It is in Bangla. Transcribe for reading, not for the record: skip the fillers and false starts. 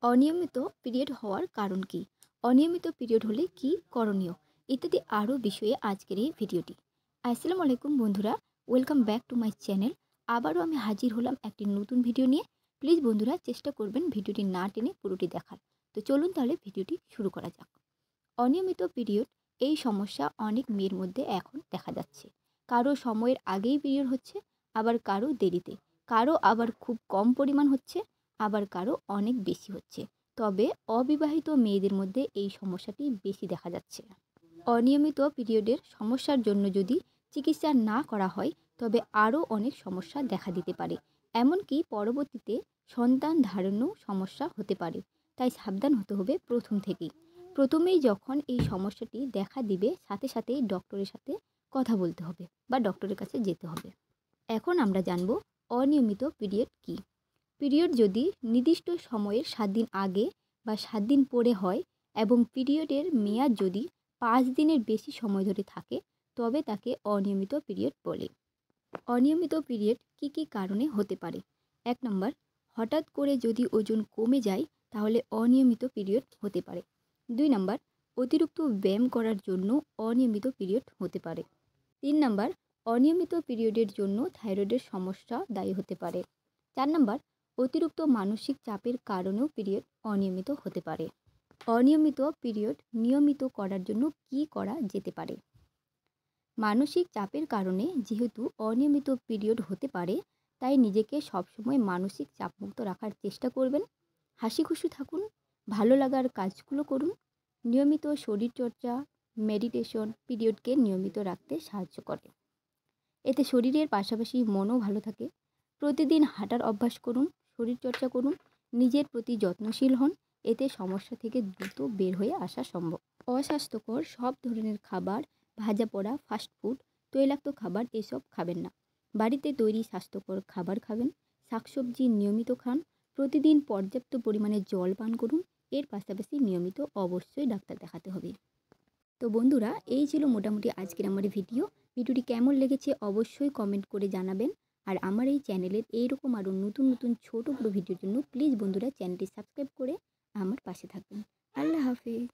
অনিয়মিত পিরিয়ড হওয়ার কারণ কি? অনিয়মিত পিরিয়ড হলে কি করণীয়? ইত্যাদি আরও বিষয়ে আজকের এই ভিডিওটি। আসসালামু আলাইকুম বন্ধুরা, welcome back to my channel. আবারও আমি হাজির হলাম একটি নতুন ভিডিও নিয়ে। প্লিজ বন্ধুরা চেষ্টা করবেন ভিডিওটি না টেনে পুরোটি দেখার। তো চলুন তাহলে ভিডিওটি শুরু করা যাক। অনিয়মিত পিরিয়ড এই সমস্যা অনেক মেয়ের মধ্যে এখন দেখা যাচ্ছে। কারো সময়ের আগেই পিরিয়ড হচ্ছে, আবার কারো দেরিতে, কারো আবার খুব কম পরিমাণ হচ্ছে, আবার কারো অনেক বেশি হচ্ছে। তবে অবিবাহিত মেয়েদের মধ্যে এই সমস্যাটি বেশি দেখা যাচ্ছে। অনিয়মিত পিরিয়ডের সমস্যার জন্য যদি চিকিৎসা না করা হয় তবে আরও অনেক সমস্যা দেখা দিতে পারে। এমনকি পরবর্তীতে সন্তান ধারণেও সমস্যা হতে পারে। তাই সাবধান হতে হবে প্রথম থেকেই। প্রথমেই যখন এই সমস্যাটি দেখা দিবে সাথে সাথেই ডক্টরের সাথে কথা বলতে হবে বা ডক্টরের কাছে যেতে হবে। এখন আমরা জানব অনিয়মিত পিরিয়ড কী। পিরিয়ড যদি নির্দিষ্ট সময়ের 7 দিন আগে বা 7 দিন পরে হয় এবং পিরিয়ডের মেয়াদ যদি 5 দিনের বেশি সময় ধরে থাকে তবে তাকে অনিয়মিত পিরিয়ড বলে। অনিয়মিত পিরিয়ড কী কী কারণে হতে পারে? 1 নম্বর, হঠাৎ করে যদি ওজন কমে যায় তাহলে অনিয়মিত পিরিয়ড হতে পারে। 2 নম্বর, অতিরিক্ত ব্যায়াম করার জন্য অনিয়মিত পিরিয়ড হতে পারে। 3 নম্বর, অনিয়মিত পিরিয়ডের জন্য থাইরয়েডের সমস্যা দায়ী হতে পারে। 4 নম্বর, অতিরিক্ত মানসিক চাপের কারণেও পিরিয়ড অনিয়মিত হতে পারে। অনিয়মিত পিরিয়ড নিয়মিত করার জন্য কী করা যেতে পারে? মানসিক চাপের কারণে যেহেতু অনিয়মিত পিরিয়ড হতে পারে তাই নিজেকে সবসময় মানসিক চাপমুক্ত রাখার চেষ্টা করবেন। হাসি খুশি থাকুন, ভালো লাগার কাজগুলো করুন। নিয়মিত শরীরচর্চা, মেডিটেশন পিরিয়ডকে নিয়মিত রাখতে সাহায্য করে। এতে শরীরের পাশাপাশি মনও ভালো থাকে। প্রতিদিন হাঁটার অভ্যাস করুন, শরীরচর্চা করুন, নিজের প্রতি যত্নশীল হন। এতে সমস্যা থেকে দ্রুত বের হয়ে আসা সম্ভব। অস্বাস্থ্যকর সব ধরনের খাবার, ভাজা পোড়া, ফাস্টফুড, তৈলাক্ত খাবার এসব খাবেন না। বাড়িতে তৈরি স্বাস্থ্যকর খাবার খাবেন। শাকসবজি নিয়মিত খান। প্রতিদিন পর্যাপ্ত পরিমাণে জল পান করুন। এর পাশাপাশি নিয়মিত অবশ্যই ডাক্তার দেখাতে হবে। তো বন্ধুরা, এই ছিল মোটামুটি আজকের আমার ভিডিও। ভিডিওটি কেমন লেগেছে অবশ্যই কমেন্ট করে জানাবেন। আর আমার এই চ্যানেলের এইরকম আরও নতুন নতুন ছোট বড় ভিডিওর জন্য প্লিজ বন্ধুরা চ্যানেলটি সাবস্ক্রাইব করে আমার পাশে থাকবেন। আল্লাহ হাফেজ।